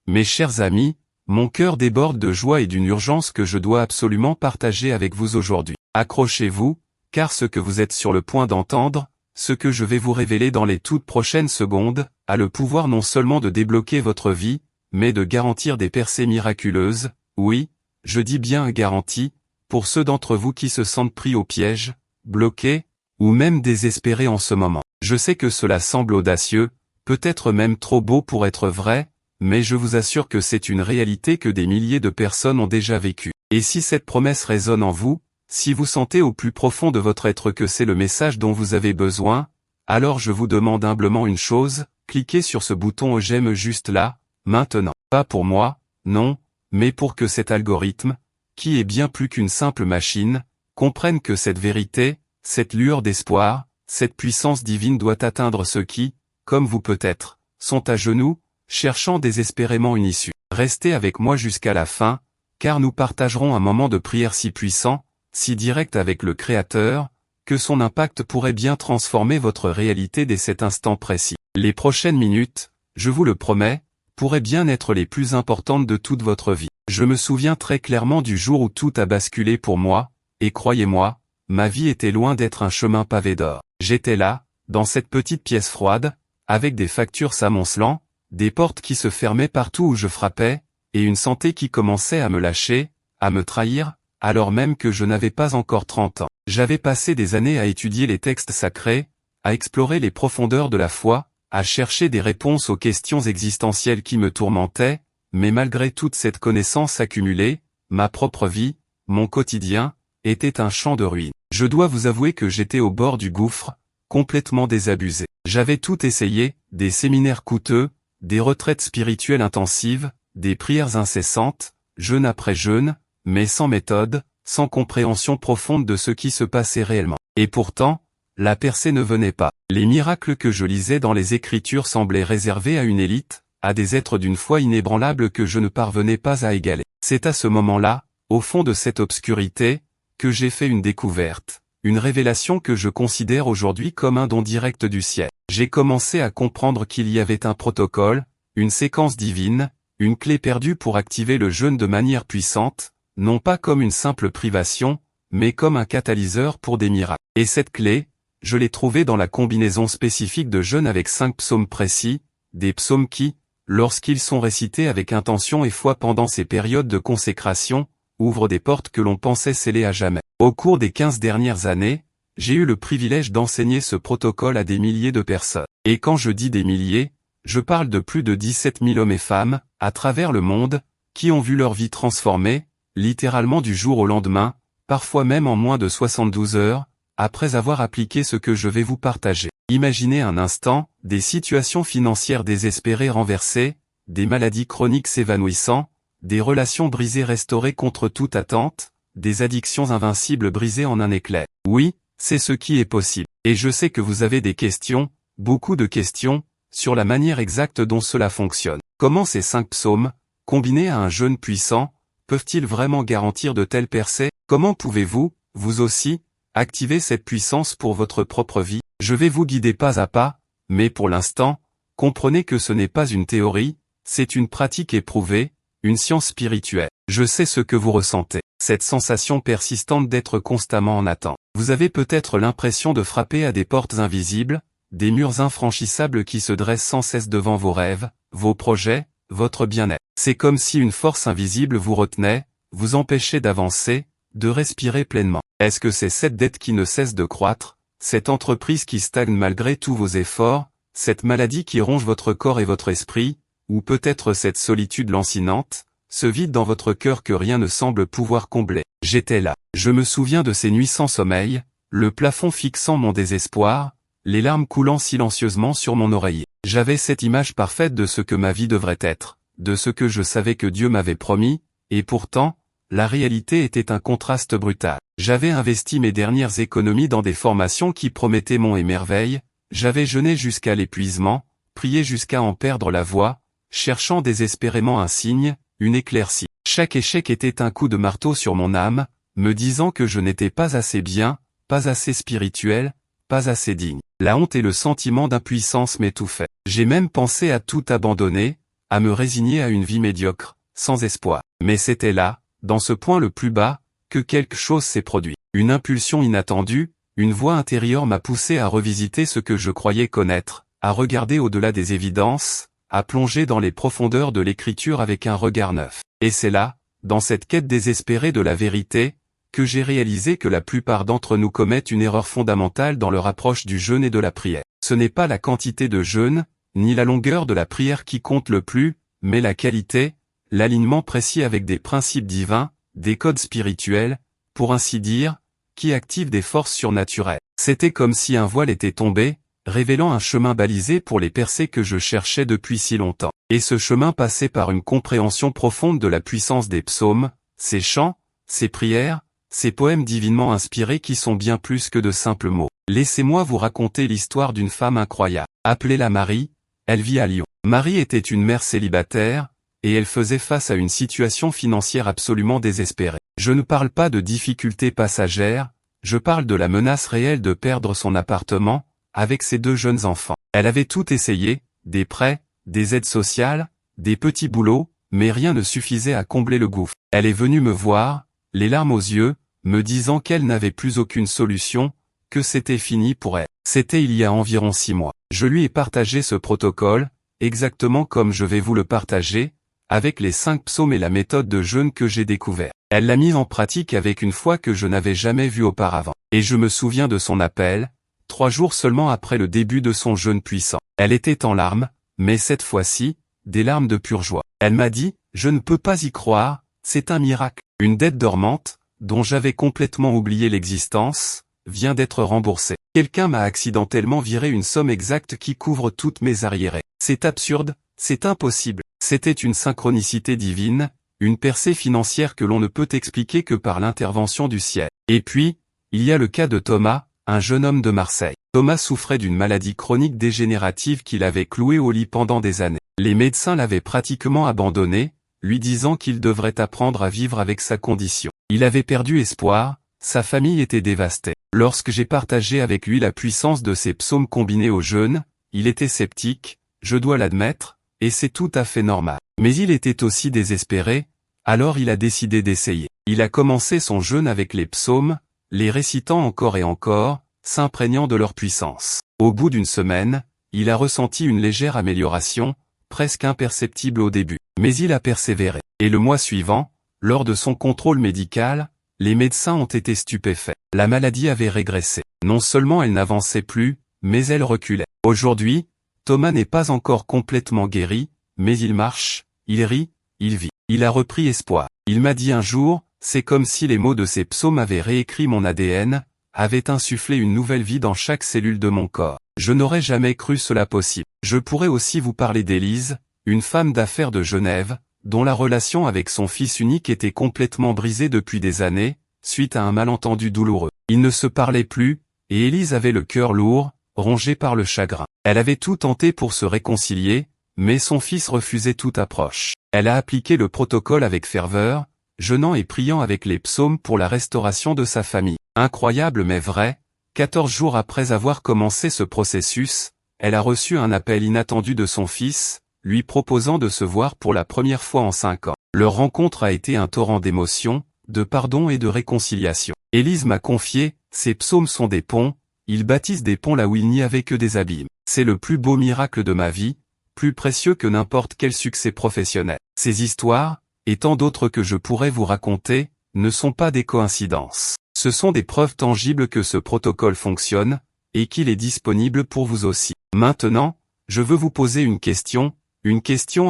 Mes chers amis, mon cœur déborde de joie et d'une urgence que je dois absolument partager avec vous aujourd'hui. Accrochez-vous, car ce que vous êtes sur le point d'entendre, ce que je vais vous révéler dans les toutes prochaines secondes, a le pouvoir non seulement de débloquer votre vie, mais de garantir des percées miraculeuses, oui, je dis bien garantie, pour ceux d'entre vous qui se sentent pris au piège, bloqués, ou même désespérés en ce moment. Je sais que cela semble audacieux, peut-être même trop beau pour être vrai, mais je vous assure que c'est une réalité que des milliers de personnes ont déjà vécue. Et si cette promesse résonne en vous, si vous sentez au plus profond de votre être que c'est le message dont vous avez besoin, alors je vous demande humblement une chose, cliquez sur ce bouton j'aime juste là, maintenant. Pas pour moi, non, mais pour que cet algorithme, qui est bien plus qu'une simple machine, comprenne que cette vérité, cette lueur d'espoir, cette puissance divine doit atteindre ceux qui, comme vous peut-être, sont à genoux, cherchant désespérément une issue. Restez avec moi jusqu'à la fin, car nous partagerons un moment de prière si puissant, si direct avec le Créateur, que son impact pourrait bien transformer votre réalité dès cet instant précis. Les prochaines minutes, je vous le promets, pourraient bien être les plus importantes de toute votre vie. Je me souviens très clairement du jour où tout a basculé pour moi, et croyez-moi, ma vie était loin d'être un chemin pavé d'or. J'étais là, dans cette petite pièce froide, avec des factures s'amoncelant, des portes qui se fermaient partout où je frappais, et une santé qui commençait à me lâcher, à me trahir, alors même que je n'avais pas encore 30 ans. J'avais passé des années à étudier les textes sacrés, à explorer les profondeurs de la foi, à chercher des réponses aux questions existentielles qui me tourmentaient, mais malgré toute cette connaissance accumulée, ma propre vie, mon quotidien, était un champ de ruines. Je dois vous avouer que j'étais au bord du gouffre, complètement désabusé. J'avais tout essayé, des séminaires coûteux, des retraites spirituelles intensives, des prières incessantes, jeûne après jeûne, mais sans méthode, sans compréhension profonde de ce qui se passait réellement. Et pourtant, la percée ne venait pas. Les miracles que je lisais dans les Écritures semblaient réservés à une élite, à des êtres d'une foi inébranlable que je ne parvenais pas à égaler. C'est à ce moment-là, au fond de cette obscurité, que j'ai fait une découverte, une révélation que je considère aujourd'hui comme un don direct du ciel. J'ai commencé à comprendre qu'il y avait un protocole, une séquence divine, une clé perdue pour activer le jeûne de manière puissante, non pas comme une simple privation, mais comme un catalyseur pour des miracles. Et cette clé, je l'ai trouvée dans la combinaison spécifique de jeûne avec 5 psaumes précis, des psaumes qui, lorsqu'ils sont récités avec intention et foi pendant ces périodes de consécration, ouvrent des portes que l'on pensait scellées à jamais. Au cours des 15 dernières années, j'ai eu le privilège d'enseigner ce protocole à des milliers de personnes. Et quand je dis des milliers, je parle de plus de 17 000 hommes et femmes, à travers le monde, qui ont vu leur vie transformée, littéralement du jour au lendemain, parfois même en moins de 72 heures, après avoir appliqué ce que je vais vous partager. Imaginez un instant, des situations financières désespérées renversées, des maladies chroniques s'évanouissant, des relations brisées restaurées contre toute attente, des addictions invincibles brisées en un éclair. Oui, c'est ce qui est possible. Et je sais que vous avez des questions, beaucoup de questions, sur la manière exacte dont cela fonctionne. Comment ces 5 psaumes, combinés à un jeûne puissant, peuvent-ils vraiment garantir de telles percées? Comment pouvez-vous, vous aussi, activer cette puissance pour votre propre vie? Je vais vous guider pas à pas, mais pour l'instant, comprenez que ce n'est pas une théorie, c'est une pratique éprouvée, une science spirituelle. Je sais ce que vous ressentez, cette sensation persistante d'être constamment en attente. Vous avez peut-être l'impression de frapper à des portes invisibles, des murs infranchissables qui se dressent sans cesse devant vos rêves, vos projets, votre bien-être. C'est comme si une force invisible vous retenait, vous empêchait d'avancer, de respirer pleinement. Est-ce que c'est cette dette qui ne cesse de croître, cette entreprise qui stagne malgré tous vos efforts, cette maladie qui ronge votre corps et votre esprit, ou peut-être cette solitude lancinante, ce vide dans votre cœur que rien ne semble pouvoir combler? J'étais là. Je me souviens de ces nuits sans sommeil, le plafond fixant mon désespoir, les larmes coulant silencieusement sur mon oreiller. J'avais cette image parfaite de ce que ma vie devrait être, de ce que je savais que Dieu m'avait promis, et pourtant, la réalité était un contraste brutal. J'avais investi mes dernières économies dans des formations qui promettaient monts et merveilles, j'avais jeûné jusqu'à l'épuisement, prié jusqu'à en perdre la voix, cherchant désespérément un signe, une éclaircie. Chaque échec était un coup de marteau sur mon âme, me disant que je n'étais pas assez bien, pas assez spirituel, pas assez digne. La honte et le sentiment d'impuissance m'étouffaient. J'ai même pensé à tout abandonner, à me résigner à une vie médiocre, sans espoir. Mais c'était là, dans ce point le plus bas, que quelque chose s'est produit. Une impulsion inattendue, une voix intérieure m'a poussé à revisiter ce que je croyais connaître, à regarder au-delà des évidences, à plonger dans les profondeurs de l'écriture avec un regard neuf. Et c'est là, dans cette quête désespérée de la vérité, que j'ai réalisé que la plupart d'entre nous commettent une erreur fondamentale dans leur approche du jeûne et de la prière. Ce n'est pas la quantité de jeûne, ni la longueur de la prière qui compte le plus, mais la qualité, l'alignement précis avec des principes divins, des codes spirituels, pour ainsi dire, qui activent des forces surnaturelles. C'était comme si un voile était tombé, révélant un chemin balisé pour les percées que je cherchais depuis si longtemps. Et ce chemin passait par une compréhension profonde de la puissance des psaumes, ces chants, ces prières, ces poèmes divinement inspirés qui sont bien plus que de simples mots. Laissez-moi vous raconter l'histoire d'une femme incroyable. Appelez-la Marie, elle vit à Lyon. Marie était une mère célibataire, et elle faisait face à une situation financière absolument désespérée. Je ne parle pas de difficultés passagères, je parle de la menace réelle de perdre son appartement, avec ses 2 jeunes enfants. Elle avait tout essayé, des prêts, des aides sociales, des petits boulots, mais rien ne suffisait à combler le gouffre. Elle est venue me voir, les larmes aux yeux, me disant qu'elle n'avait plus aucune solution, que c'était fini pour elle. C'était il y a environ 6 mois. Je lui ai partagé ce protocole, exactement comme je vais vous le partager, avec les 5 psaumes et la méthode de jeûne que j'ai découvert. Elle l'a mise en pratique avec une foi que je n'avais jamais vue auparavant. Et je me souviens de son appel, 3 jours seulement après le début de son jeûne puissant. Elle était en larmes, mais cette fois-ci, des larmes de pure joie. Elle m'a dit, « Je ne peux pas y croire, c'est un miracle. Une dette dormante, dont j'avais complètement oublié l'existence, vient d'être remboursée. Quelqu'un m'a accidentellement viré une somme exacte qui couvre toutes mes arriérés. C'est absurde, c'est impossible. » C'était une synchronicité divine, une percée financière que l'on ne peut expliquer que par l'intervention du ciel. Et puis, il y a le cas de Thomas, un jeune homme de Marseille. Thomas souffrait d'une maladie chronique dégénérative qui l'avait cloué au lit pendant des années. Les médecins l'avaient pratiquement abandonné, lui disant qu'il devrait apprendre à vivre avec sa condition. Il avait perdu espoir, sa famille était dévastée. Lorsque j'ai partagé avec lui la puissance de ces psaumes combinés au jeûne, il était sceptique, je dois l'admettre, et c'est tout à fait normal. Mais il était aussi désespéré, alors il a décidé d'essayer. Il a commencé son jeûne avec les psaumes, les récitant encore et encore, s'imprégnant de leur puissance. Au bout d'une semaine, il a ressenti une légère amélioration, presque imperceptible au début. Mais il a persévéré. Et le mois suivant, lors de son contrôle médical, les médecins ont été stupéfaits. La maladie avait régressé. Non seulement elle n'avançait plus, mais elle reculait. Aujourd'hui, Thomas n'est pas encore complètement guéri, mais il marche, il rit, il vit. Il a repris espoir. Il m'a dit un jour, c'est comme si les mots de ces psaumes avaient réécrit mon ADN, avaient insufflé une nouvelle vie dans chaque cellule de mon corps. Je n'aurais jamais cru cela possible. Je pourrais aussi vous parler d'Élise, une femme d'affaires de Genève, dont la relation avec son fils unique était complètement brisée depuis des années, suite à un malentendu douloureux. Ils ne se parlaient plus, et Élise avait le cœur lourd, rongé par le chagrin. Elle avait tout tenté pour se réconcilier, mais son fils refusait toute approche. Elle a appliqué le protocole avec ferveur, jeûnant et priant avec les psaumes pour la restauration de sa famille. Incroyable mais vrai, 14 jours après avoir commencé ce processus, elle a reçu un appel inattendu de son fils, lui proposant de se voir pour la première fois en 5 ans. Leur rencontre a été un torrent d'émotions, de pardon et de réconciliation. Élise m'a confié, ces psaumes sont des ponts, ils bâtissent des ponts là où il n'y avait que des abîmes. C'est le plus beau miracle de ma vie, plus précieux que n'importe quel succès professionnel. Ces histoires, et tant d'autres que je pourrais vous raconter, ne sont pas des coïncidences. Ce sont des preuves tangibles que ce protocole fonctionne, et qu'il est disponible pour vous aussi. Maintenant, je veux vous poser une question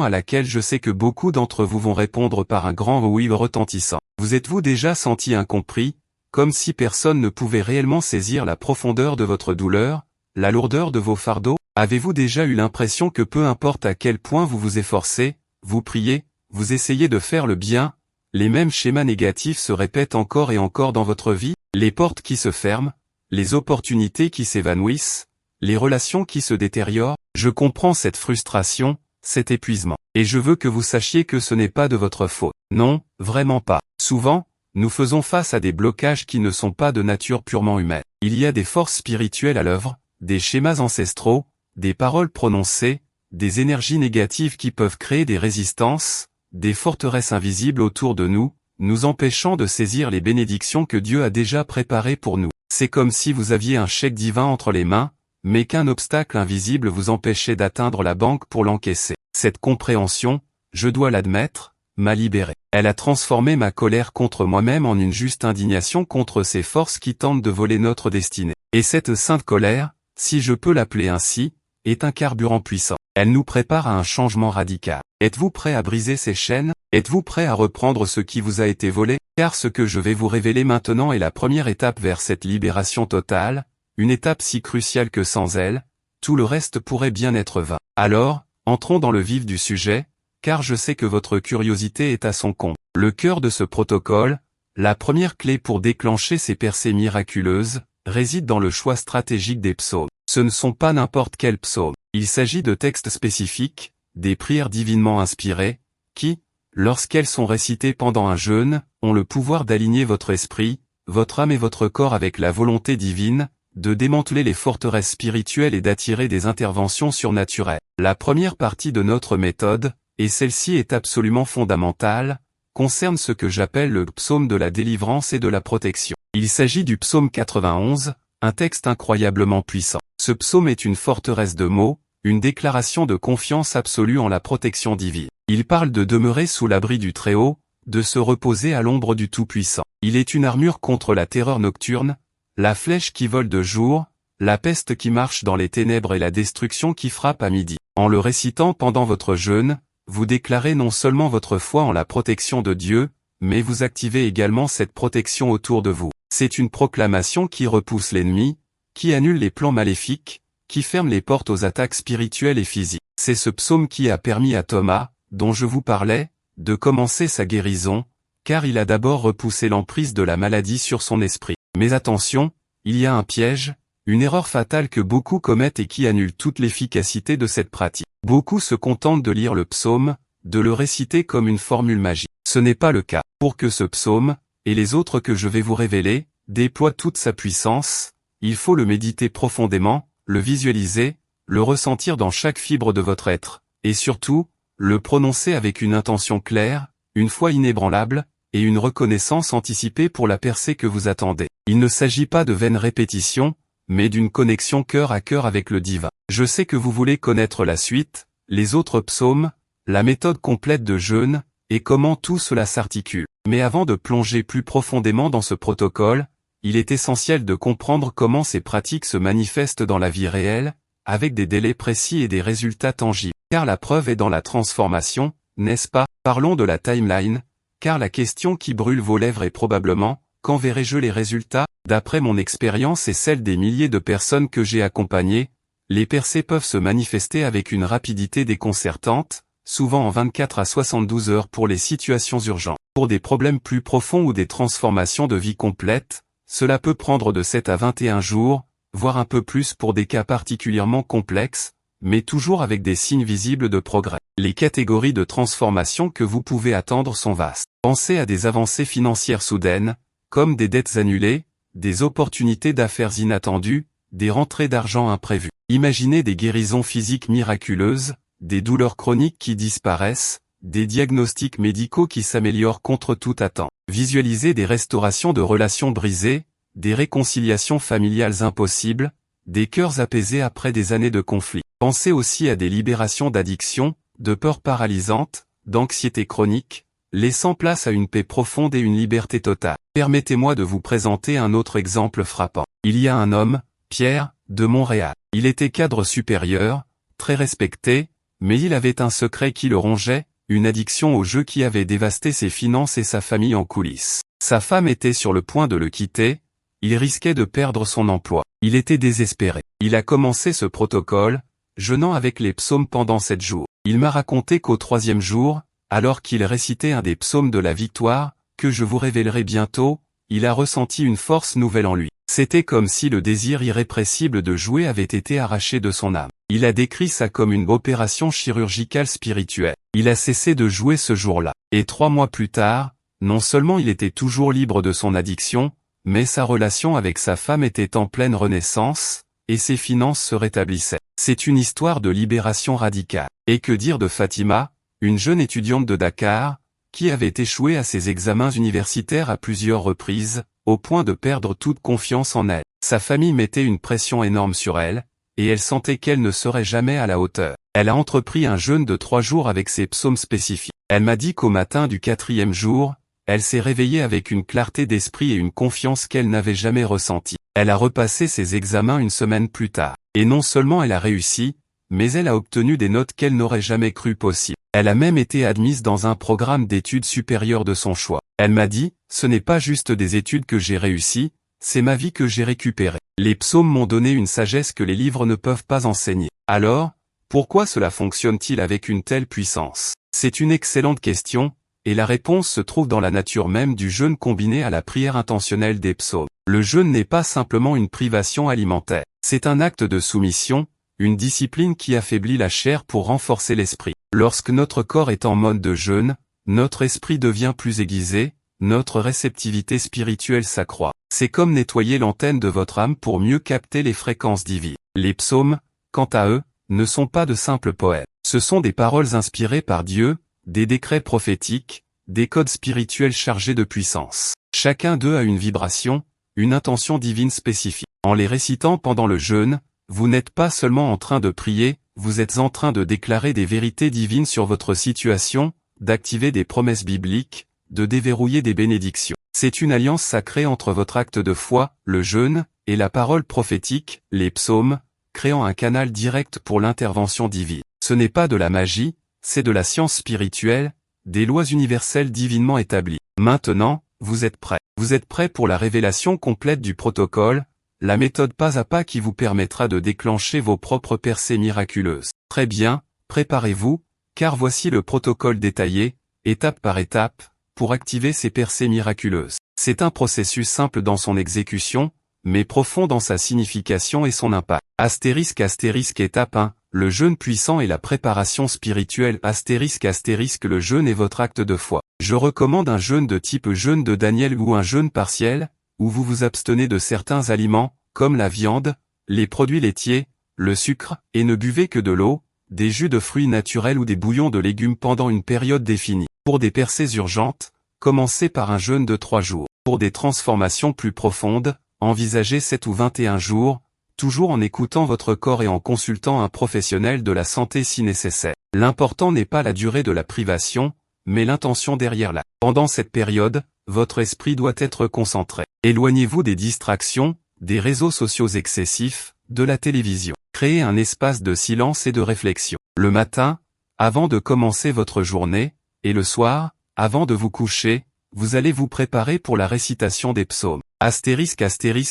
à laquelle je sais que beaucoup d'entre vous vont répondre par un grand oui retentissant. Vous êtes-vous déjà senti incompris, comme si personne ne pouvait réellement saisir la profondeur de votre douleur, la lourdeur de vos fardeaux? Avez-vous déjà eu l'impression que peu importe à quel point vous vous efforcez, vous priez, vous essayez de faire le bien, les mêmes schémas négatifs se répètent encore et encore dans votre vie? Les portes qui se ferment, les opportunités qui s'évanouissent, les relations qui se détériorent? Je comprends cette frustration, cet épuisement. Et je veux que vous sachiez que ce n'est pas de votre faute. Non, vraiment pas. Souvent, nous faisons face à des blocages qui ne sont pas de nature purement humaine. Il y a des forces spirituelles à l'œuvre, des schémas ancestraux, des paroles prononcées, des énergies négatives qui peuvent créer des résistances, des forteresses invisibles autour de nous, nous empêchant de saisir les bénédictions que Dieu a déjà préparées pour nous. C'est comme si vous aviez un chèque divin entre les mains, mais qu'un obstacle invisible vous empêchait d'atteindre la banque pour l'encaisser. Cette compréhension, je dois l'admettre, m'a libéré. Elle a transformé ma colère contre moi-même en une juste indignation contre ces forces qui tentent de voler notre destinée. Et cette sainte colère, si je peux l'appeler ainsi, est un carburant puissant. Elle nous prépare à un changement radical. Êtes-vous prêt à briser ces chaînes? Êtes-vous prêt à reprendre ce qui vous a été volé? Car ce que je vais vous révéler maintenant est la première étape vers cette libération totale, une étape si cruciale que sans elle, tout le reste pourrait bien être vain. Alors, entrons dans le vif du sujet, car je sais que votre curiosité est à son comble. Le cœur de ce protocole, la première clé pour déclencher ces percées miraculeuses, réside dans le choix stratégique des psaumes. Ce ne sont pas n'importe quels psaumes. Il s'agit de textes spécifiques, des prières divinement inspirées, qui, lorsqu'elles sont récitées pendant un jeûne, ont le pouvoir d'aligner votre esprit, votre âme et votre corps avec la volonté divine, de démanteler les forteresses spirituelles et d'attirer des interventions surnaturelles. La première partie de notre méthode, et celle-ci est absolument fondamentale, concerne ce que j'appelle le psaume de la délivrance et de la protection. Il s'agit du psaume 91, un texte incroyablement puissant. Ce psaume est une forteresse de mots, une déclaration de confiance absolue en la protection divine. Il parle de demeurer sous l'abri du Très-Haut, de se reposer à l'ombre du Tout-Puissant. Il est une armure contre la terreur nocturne, la flèche qui vole de jour, la peste qui marche dans les ténèbres et la destruction qui frappe à midi. En le récitant pendant votre jeûne, vous déclarez non seulement votre foi en la protection de Dieu, mais vous activez également cette protection autour de vous. C'est une proclamation qui repousse l'ennemi, qui annule les plans maléfiques, qui ferme les portes aux attaques spirituelles et physiques. C'est ce psaume qui a permis à Thomas, dont je vous parlais, de commencer sa guérison, car il a d'abord repoussé l'emprise de la maladie sur son esprit. Mais attention, il y a un piège, une erreur fatale que beaucoup commettent et qui annule toute l'efficacité de cette pratique. Beaucoup se contentent de lire le psaume, de le réciter comme une formule magique. Ce n'est pas le cas. Pour que ce psaume, et les autres que je vais vous révéler, déploie toute sa puissance, il faut le méditer profondément, le visualiser, le ressentir dans chaque fibre de votre être, et surtout, le prononcer avec une intention claire, une foi inébranlable, et une reconnaissance anticipée pour la percée que vous attendez. Il ne s'agit pas de vaines répétitions, mais d'une connexion cœur à cœur avec le divin. Je sais que vous voulez connaître la suite, les autres psaumes, la méthode complète de jeûne, et comment tout cela s'articule. Mais avant de plonger plus profondément dans ce protocole, il est essentiel de comprendre comment ces pratiques se manifestent dans la vie réelle, avec des délais précis et des résultats tangibles. Car la preuve est dans la transformation, n'est-ce pas? Parlons de la timeline, car la question qui brûle vos lèvres est probablement, quand verrai-je les résultats? D'après mon expérience et celle des milliers de personnes que j'ai accompagnées, les percées peuvent se manifester avec une rapidité déconcertante, souvent en 24 à 72 heures pour les situations urgentes. Pour des problèmes plus profonds ou des transformations de vie complètes, cela peut prendre de 7 à 21 jours, voire un peu plus pour des cas particulièrement complexes, mais toujours avec des signes visibles de progrès. Les catégories de transformation que vous pouvez attendre sont vastes. Pensez à des avancées financières soudaines, comme des dettes annulées, des opportunités d'affaires inattendues, des rentrées d'argent imprévues. Imaginez des guérisons physiques miraculeuses, des douleurs chroniques qui disparaissent, des diagnostics médicaux qui s'améliorent contre toute attente. Visualisez des restaurations de relations brisées, des réconciliations familiales impossibles, des cœurs apaisés après des années de conflits. Pensez aussi à des libérations d'addictions, de peurs paralysantes, d'anxiété chronique, laissant place à une paix profonde et une liberté totale. Permettez-moi de vous présenter un autre exemple frappant. Il y a un homme, Pierre, de Montréal. Il était cadre supérieur, très respecté, mais il avait un secret qui le rongeait, une addiction au jeu qui avait dévasté ses finances et sa famille en coulisses. Sa femme était sur le point de le quitter, il risquait de perdre son emploi. Il était désespéré. Il a commencé ce protocole, jeûnant avec les psaumes pendant 7 jours. Il m'a raconté qu'au 3e jour, alors qu'il récitait un des psaumes de la victoire, que je vous révélerai bientôt, il a ressenti une force nouvelle en lui. C'était comme si le désir irrépressible de jouer avait été arraché de son âme. Il a décrit ça comme une opération chirurgicale spirituelle. Il a cessé de jouer ce jour-là. Et 3 mois plus tard, non seulement il était toujours libre de son addiction, mais sa relation avec sa femme était en pleine renaissance, et ses finances se rétablissaient. C'est une histoire de libération radicale. Et que dire de Fatima, une jeune étudiante de Dakar, qui avait échoué à ses examens universitaires à plusieurs reprises, au point de perdre toute confiance en elle. Sa famille mettait une pression énorme sur elle, et elle sentait qu'elle ne serait jamais à la hauteur. Elle a entrepris un jeûne de 3 jours avec ses psaumes spécifiques. Elle m'a dit qu'au matin du 4e jour, elle s'est réveillée avec une clarté d'esprit et une confiance qu'elle n'avait jamais ressentie. Elle a repassé ses examens une semaine plus tard. Et non seulement elle a réussi, mais elle a obtenu des notes qu'elle n'aurait jamais cru possible. Elle a même été admise dans un programme d'études supérieures de son choix. Elle m'a dit, ce n'est pas juste des études que j'ai réussies, c'est ma vie que j'ai récupérée. Les psaumes m'ont donné une sagesse que les livres ne peuvent pas enseigner. Alors, pourquoi cela fonctionne-t-il avec une telle puissance? C'est une excellente question, et la réponse se trouve dans la nature même du jeûne combiné à la prière intentionnelle des psaumes. Le jeûne n'est pas simplement une privation alimentaire. C'est un acte de soumission, une discipline qui affaiblit la chair pour renforcer l'esprit. Lorsque notre corps est en mode de jeûne, notre esprit devient plus aiguisé, notre réceptivité spirituelle s'accroît. C'est comme nettoyer l'antenne de votre âme pour mieux capter les fréquences divines. Les psaumes, quant à eux, ne sont pas de simples poèmes. Ce sont des paroles inspirées par Dieu, des décrets prophétiques, des codes spirituels chargés de puissance. Chacun d'eux a une vibration, une intention divine spécifique. En les récitant pendant le jeûne, vous n'êtes pas seulement en train de prier, vous êtes en train de déclarer des vérités divines sur votre situation, d'activer des promesses bibliques, de déverrouiller des bénédictions. C'est une alliance sacrée entre votre acte de foi, le jeûne, et la parole prophétique, les psaumes, créant un canal direct pour l'intervention divine. Ce n'est pas de la magie, c'est de la science spirituelle, des lois universelles divinement établies. Maintenant, vous êtes prêts. Vous êtes prêts pour la révélation complète du protocole, la méthode pas à pas qui vous permettra de déclencher vos propres percées miraculeuses. Très bien, préparez-vous, car voici le protocole détaillé, étape par étape, pour activer ces percées miraculeuses. C'est un processus simple dans son exécution, mais profond dans sa signification et son impact. Astérisque étape 1, le jeûne puissant et la préparation spirituelle. Astérisque le jeûne est votre acte de foi. Je recommande un jeûne de type jeûne de Daniel ou un jeûne partiel, où vous vous abstenez de certains aliments, comme la viande, les produits laitiers, le sucre, et ne buvez que de l'eau, des jus de fruits naturels ou des bouillons de légumes pendant une période définie. Pour des percées urgentes, commencez par un jeûne de 3 jours. Pour des transformations plus profondes, envisagez 7 ou 21 jours, toujours en écoutant votre corps et en consultant un professionnel de la santé si nécessaire. L'important n'est pas la durée de la privation, mais l'intention derrière la. Pendant cette période, votre esprit doit être concentré. Éloignez-vous des distractions, des réseaux sociaux excessifs, de la télévision. Créez un espace de silence et de réflexion. Le matin, avant de commencer votre journée, et le soir, avant de vous coucher, vous allez vous préparer pour la récitation des psaumes. Astérisque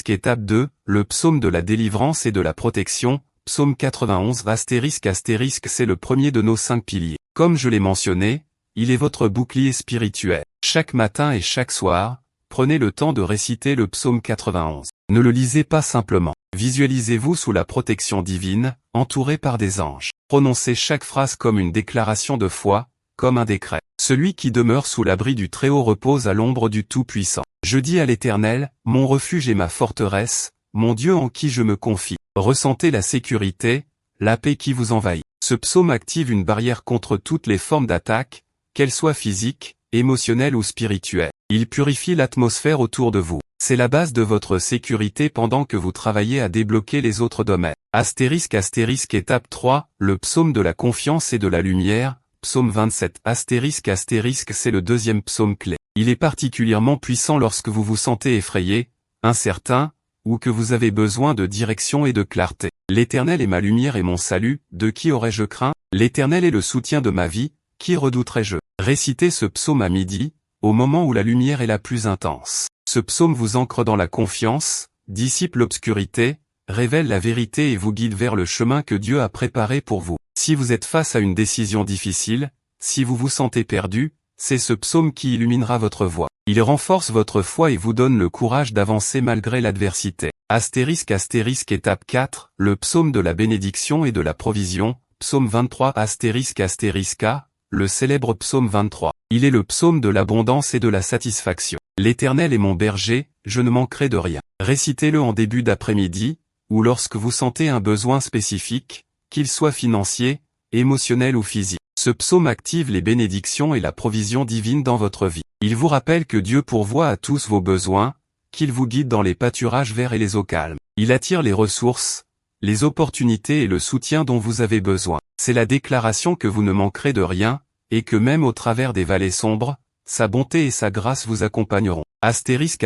étape 2, le psaume de la délivrance et de la protection, psaume 91. Astérisque c'est le premier de nos 5 piliers. Comme je l'ai mentionné, il est votre bouclier spirituel. Chaque matin et chaque soir, prenez le temps de réciter le psaume 91. Ne le lisez pas simplement. Visualisez-vous sous la protection divine, entouré par des anges. Prononcez chaque phrase comme une déclaration de foi, comme un décret. Celui qui demeure sous l'abri du Très-Haut repose à l'ombre du Tout-Puissant. Je dis à l'Éternel, mon refuge et ma forteresse, mon Dieu en qui je me confie. Ressentez la sécurité, la paix qui vous envahit. Ce psaume active une barrière contre toutes les formes d'attaque, qu'elles soient physiques, émotionnelles ou spirituelles. Il purifie l'atmosphère autour de vous. C'est la base de votre sécurité pendant que vous travaillez à débloquer les autres domaines. Astérisque étape 3, le psaume de la confiance et de la lumière, psaume 27. Astérisque c'est le deuxième psaume clé. Il est particulièrement puissant lorsque vous vous sentez effrayé, incertain, ou que vous avez besoin de direction et de clarté. L'Éternel est ma lumière et mon salut, de qui aurais-je craint? L'Éternel est le soutien de ma vie, qui redouterais-je? Récitez ce psaume à midi, au moment où la lumière est la plus intense. Ce psaume vous ancre dans la confiance, dissipe l'obscurité, révèle la vérité et vous guide vers le chemin que Dieu a préparé pour vous. Si vous êtes face à une décision difficile, si vous vous sentez perdu, c'est ce psaume qui illuminera votre voie. Il renforce votre foi et vous donne le courage d'avancer malgré l'adversité. Astérisque étape 4, le psaume de la bénédiction et de la provision, psaume 23. Astérisque le célèbre psaume 23. Il est le psaume de l'abondance et de la satisfaction. L'Éternel est mon berger, je ne manquerai de rien. Récitez-le en début d'après-midi, ou lorsque vous sentez un besoin spécifique, qu'ils soient financiers, émotionnels ou physiques. Ce psaume active les bénédictions et la provision divine dans votre vie. Il vous rappelle que Dieu pourvoit à tous vos besoins, qu'il vous guide dans les pâturages verts et les eaux calmes. Il attire les ressources, les opportunités et le soutien dont vous avez besoin. C'est la déclaration que vous ne manquerez de rien, et que même au travers des vallées sombres, sa bonté et sa grâce vous accompagneront. Astérisque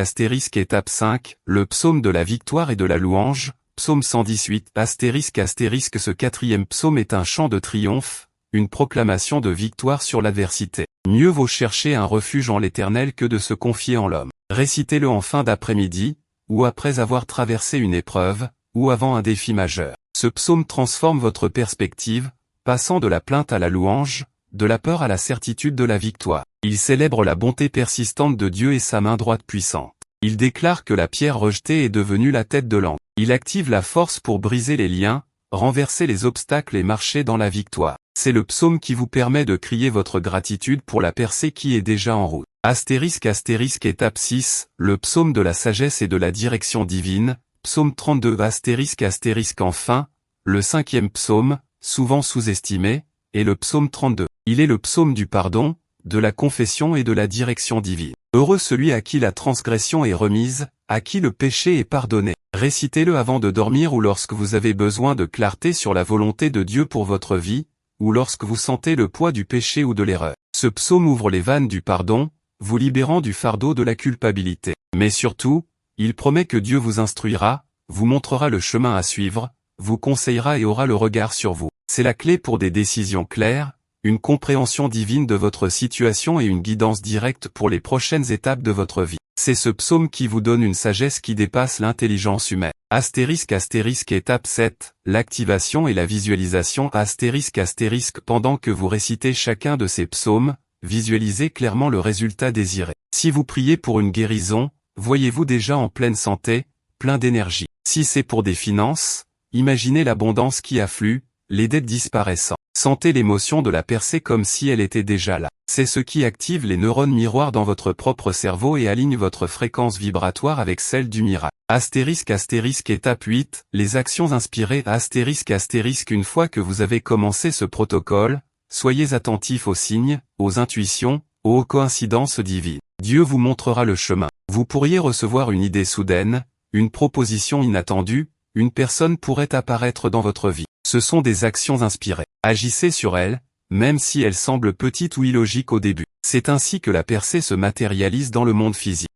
étape 5, le psaume de la victoire et de la louange, psaume 118, ce 4e psaume est un chant de triomphe, une proclamation de victoire sur l'adversité. Mieux vaut chercher un refuge en l'Éternel que de se confier en l'homme. Récitez-le en fin d'après-midi, ou après avoir traversé une épreuve, ou avant un défi majeur. Ce psaume transforme votre perspective, passant de la plainte à la louange, de la peur à la certitude de la victoire. Il célèbre la bonté persistante de Dieu et sa main droite puissante. Il déclare que la pierre rejetée est devenue la tête de l'angle. Il active la force pour briser les liens, renverser les obstacles et marcher dans la victoire. C'est le psaume qui vous permet de crier votre gratitude pour la percée qui est déjà en route. Étape 6, le psaume de la sagesse et de la direction divine, psaume 32 enfin, le 5e psaume, souvent sous-estimé, est le psaume 32. Il est le psaume du pardon, de la confession et de la direction divine. Heureux celui à qui la transgression est remise, à qui le péché est pardonné. Récitez-le avant de dormir ou lorsque vous avez besoin de clarté sur la volonté de Dieu pour votre vie, ou lorsque vous sentez le poids du péché ou de l'erreur. Ce psaume ouvre les vannes du pardon, vous libérant du fardeau de la culpabilité. Mais surtout, il promet que Dieu vous instruira, vous montrera le chemin à suivre, vous conseillera et aura le regard sur vous. C'est la clé pour des décisions claires, une compréhension divine de votre situation et une guidance directe pour les prochaines étapes de votre vie. C'est ce psaume qui vous donne une sagesse qui dépasse l'intelligence humaine. Étape 7, l'activation et la visualisation. Pendant que vous récitez chacun de ces psaumes, visualisez clairement le résultat désiré. Si vous priez pour une guérison, voyez-vous déjà en pleine santé, plein d'énergie. Si c'est pour des finances, imaginez l'abondance qui afflue, les dettes disparaissant. Sentez l'émotion de la percée comme si elle était déjà là. C'est ce qui active les neurones miroirs dans votre propre cerveau et aligne votre fréquence vibratoire avec celle du miracle. Étape 8, les actions inspirées. Une fois que vous avez commencé ce protocole, soyez attentifs aux signes, aux intuitions, aux coïncidences divines. Dieu vous montrera le chemin. Vous pourriez recevoir une idée soudaine, une proposition inattendue, une personne pourrait apparaître dans votre vie. Ce sont des actions inspirées. Agissez sur elles, même si elles semblent petites ou illogiques au début. C'est ainsi que la percée se matérialise dans le monde physique.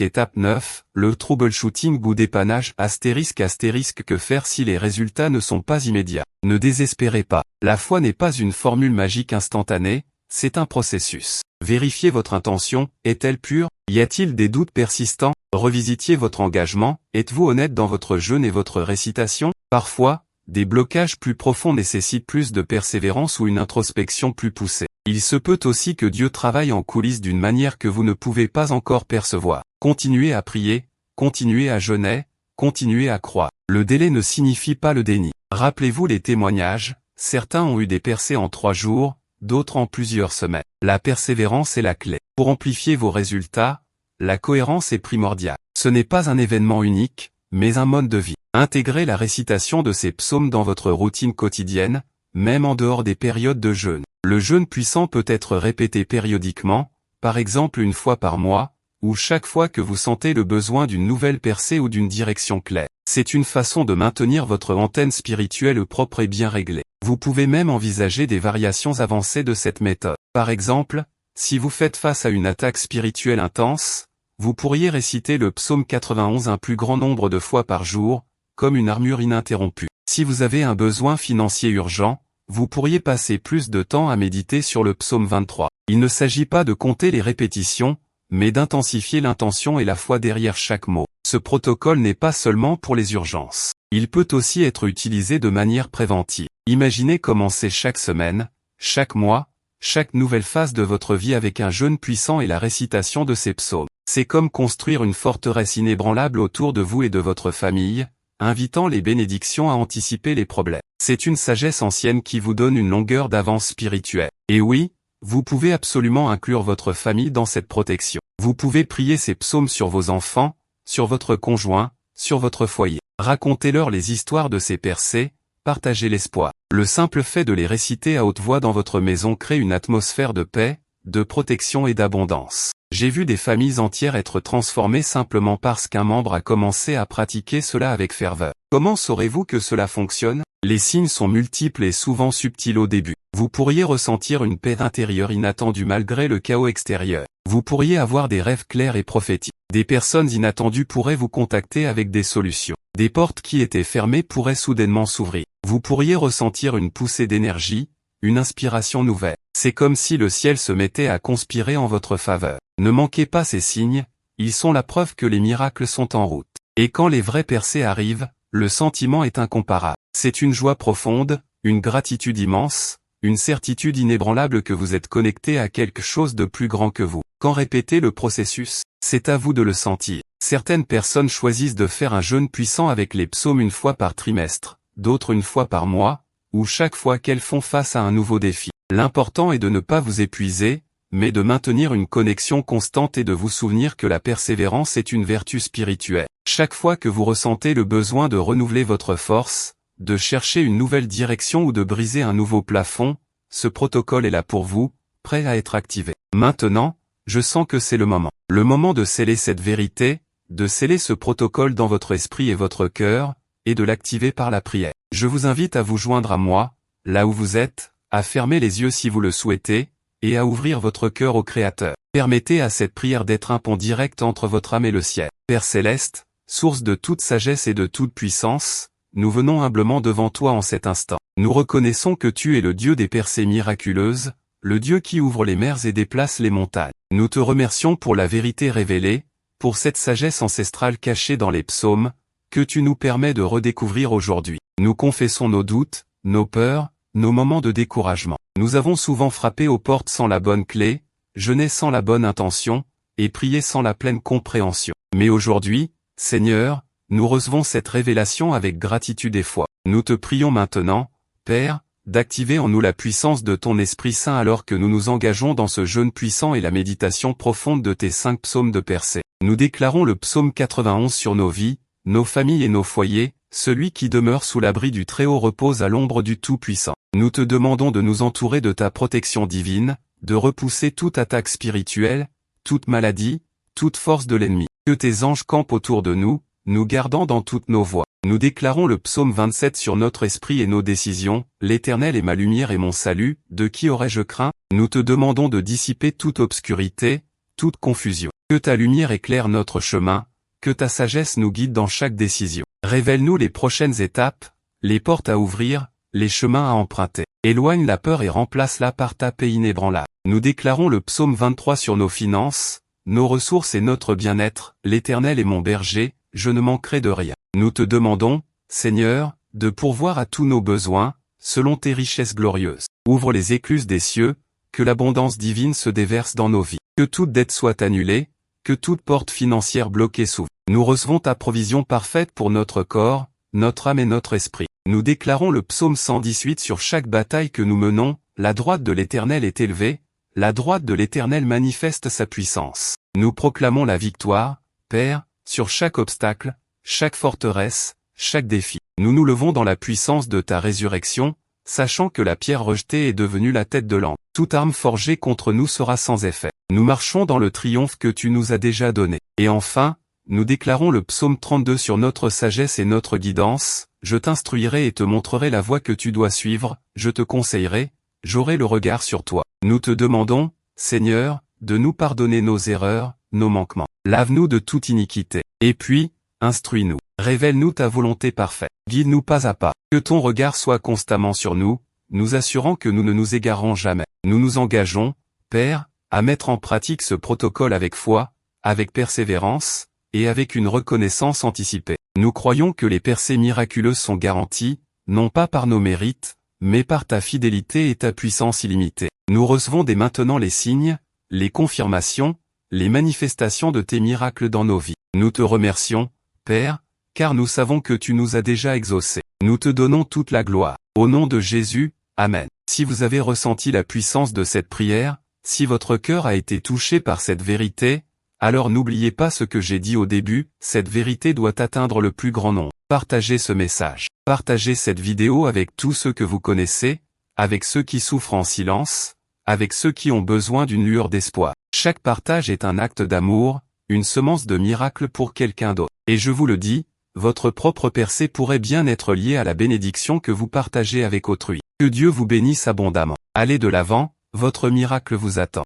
Étape 9, le troubleshooting ou dépannage. Que faire si les résultats ne sont pas immédiats? Ne désespérez pas. La foi n'est pas une formule magique instantanée, c'est un processus. Vérifiez votre intention, est-elle pure? Y a-t-il des doutes persistants? Revisitiez votre engagement, êtes-vous honnête dans votre jeûne et votre récitation? Parfois, des blocages plus profonds nécessitent plus de persévérance ou une introspection plus poussée. Il se peut aussi que Dieu travaille en coulisses d'une manière que vous ne pouvez pas encore percevoir. Continuez à prier, continuez à jeûner, continuez à croire. Le délai ne signifie pas le déni. Rappelez-vous les témoignages, certains ont eu des percées en 3 jours, d'autres en plusieurs semaines. La persévérance est la clé. Pour amplifier vos résultats, la cohérence est primordiale. Ce n'est pas un événement unique, mais un mode de vie. Intégrez la récitation de ces psaumes dans votre routine quotidienne, même en dehors des périodes de jeûne. Le jeûne puissant peut être répété périodiquement, par exemple une fois par mois, ou chaque fois que vous sentez le besoin d'une nouvelle percée ou d'une direction claire. C'est une façon de maintenir votre antenne spirituelle propre et bien réglée. Vous pouvez même envisager des variations avancées de cette méthode. Par exemple, si vous faites face à une attaque spirituelle intense, vous pourriez réciter le psaume 91 un plus grand nombre de fois par jour, comme une armure ininterrompue. Si vous avez un besoin financier urgent, vous pourriez passer plus de temps à méditer sur le psaume 23. Il ne s'agit pas de compter les répétitions, mais d'intensifier l'intention et la foi derrière chaque mot. Ce protocole n'est pas seulement pour les urgences. Il peut aussi être utilisé de manière préventive. Imaginez commencer chaque semaine, chaque mois, chaque nouvelle phase de votre vie avec un jeûne puissant et la récitation de ces psaumes. C'est comme construire une forteresse inébranlable autour de vous et de votre famille, invitant les bénédictions à anticiper les problèmes. C'est une sagesse ancienne qui vous donne une longueur d'avance spirituelle. Et oui, vous pouvez absolument inclure votre famille dans cette protection. Vous pouvez prier ces psaumes sur vos enfants, sur votre conjoint, sur votre foyer. Racontez-leur les histoires de ces percées, partagez l'espoir. Le simple fait de les réciter à haute voix dans votre maison crée une atmosphère de paix, de protection et d'abondance. J'ai vu des familles entières être transformées simplement parce qu'un membre a commencé à pratiquer cela avec ferveur. Comment saurez-vous que cela fonctionne? Les signes sont multiples et souvent subtils au début. Vous pourriez ressentir une paix intérieure inattendue malgré le chaos extérieur. Vous pourriez avoir des rêves clairs et prophétiques. Des personnes inattendues pourraient vous contacter avec des solutions. Des portes qui étaient fermées pourraient soudainement s'ouvrir. Vous pourriez ressentir une poussée d'énergie, une inspiration nouvelle. C'est comme si le ciel se mettait à conspirer en votre faveur. Ne manquez pas ces signes, ils sont la preuve que les miracles sont en route. Et quand les vraies percées arrivent, le sentiment est incomparable. C'est une joie profonde, une gratitude immense, une certitude inébranlable que vous êtes connecté à quelque chose de plus grand que vous. Quand répétez le processus, c'est à vous de le sentir. Certaines personnes choisissent de faire un jeûne puissant avec les psaumes une fois par trimestre, d'autres une fois par mois, ou chaque fois qu'elles font face à un nouveau défi. L'important est de ne pas vous épuiser, mais de maintenir une connexion constante et de vous souvenir que la persévérance est une vertu spirituelle. Chaque fois que vous ressentez le besoin de renouveler votre force, de chercher une nouvelle direction ou de briser un nouveau plafond, ce protocole est là pour vous, prêt à être activé. Maintenant, je sens que c'est le moment. Le moment de sceller cette vérité, de sceller ce protocole dans votre esprit et votre cœur, et de l'activer par la prière. Je vous invite à vous joindre à moi, là où vous êtes, à fermer les yeux si vous le souhaitez, et à ouvrir votre cœur au Créateur. Permettez à cette prière d'être un pont direct entre votre âme et le ciel. Père Céleste, source de toute sagesse et de toute puissance, nous venons humblement devant toi en cet instant. Nous reconnaissons que tu es le Dieu des percées miraculeuses, le Dieu qui ouvre les mers et déplace les montagnes. Nous te remercions pour la vérité révélée, pour cette sagesse ancestrale cachée dans les psaumes, que tu nous permets de redécouvrir aujourd'hui. Nous confessons nos doutes, nos peurs, nos moments de découragement. Nous avons souvent frappé aux portes sans la bonne clé, jeûné sans la bonne intention, et prié sans la pleine compréhension. Mais aujourd'hui, Seigneur, nous recevons cette révélation avec gratitude et foi. Nous te prions maintenant, Père, d'activer en nous la puissance de ton Esprit Saint alors que nous nous engageons dans ce jeûne puissant et la méditation profonde de tes 5 psaumes de percée. Nous déclarons le psaume 91 sur nos vies, nos familles et nos foyers, celui qui demeure sous l'abri du Très-Haut repose à l'ombre du Tout-Puissant. Nous te demandons de nous entourer de ta protection divine, de repousser toute attaque spirituelle, toute maladie, toute force de l'ennemi. Que tes anges campent autour de nous, nous gardant dans toutes nos voies. Nous déclarons le psaume 27 sur notre esprit et nos décisions, l'Éternel est ma lumière et mon salut, de qui aurais-je craint? Nous te demandons de dissiper toute obscurité, toute confusion. Que ta lumière éclaire notre chemin, que ta sagesse nous guide dans chaque décision. Révèle-nous les prochaines étapes, les portes à ouvrir, les chemins à emprunter. Éloigne la peur et remplace-la par ta paix inébranlable. Nous déclarons le psaume 23 sur nos finances, nos ressources et notre bien-être, l'Éternel est mon berger, je ne manquerai de rien. Nous te demandons, Seigneur, de pourvoir à tous nos besoins, selon tes richesses glorieuses. Ouvre les écluses des cieux, que l'abondance divine se déverse dans nos vies. Que toute dette soit annulée, que toute porte financière bloquée s'ouvre. Nous recevons ta provision parfaite pour notre corps, notre âme et notre esprit. Nous déclarons le psaume 118 sur chaque bataille que nous menons, la droite de l'Éternel est élevée, la droite de l'Éternel manifeste sa puissance. Nous proclamons la victoire, Père, sur chaque obstacle, chaque forteresse, chaque défi. Nous nous levons dans la puissance de ta résurrection, sachant que la pierre rejetée est devenue la tête de l'ange. Toute arme forgée contre nous sera sans effet. Nous marchons dans le triomphe que tu nous as déjà donné. Et enfin, nous déclarons le psaume 32 sur notre sagesse et notre guidance, je t'instruirai et te montrerai la voie que tu dois suivre, je te conseillerai, j'aurai le regard sur toi. Nous te demandons, Seigneur, de nous pardonner nos erreurs, nos manquements. Lave-nous de toute iniquité. Et puis, instruis-nous. Révèle-nous ta volonté parfaite. Guide-nous pas à pas. Que ton regard soit constamment sur nous, nous assurant que nous ne nous égarerons jamais. Nous nous engageons, Père, à mettre en pratique ce protocole avec foi, avec persévérance, et avec une reconnaissance anticipée. Nous croyons que les percées miraculeuses sont garanties, non pas par nos mérites, mais par ta fidélité et ta puissance illimitée. Nous recevons dès maintenant les signes, les confirmations, les manifestations de tes miracles dans nos vies. Nous te remercions, Père, car nous savons que tu nous as déjà exaucés. Nous te donnons toute la gloire. Au nom de Jésus, Amen. Si vous avez ressenti la puissance de cette prière, si votre cœur a été touché par cette vérité, Alors n'oubliez pas ce que j'ai dit au début, cette vérité doit atteindre le plus grand nombre. Partagez ce message. Partagez cette vidéo avec tous ceux que vous connaissez, avec ceux qui souffrent en silence, avec ceux qui ont besoin d'une lueur d'espoir. Chaque partage est un acte d'amour, une semence de miracle pour quelqu'un d'autre. Et je vous le dis, votre propre percée pourrait bien être liée à la bénédiction que vous partagez avec autrui. Que Dieu vous bénisse abondamment. Allez de l'avant, votre miracle vous attend.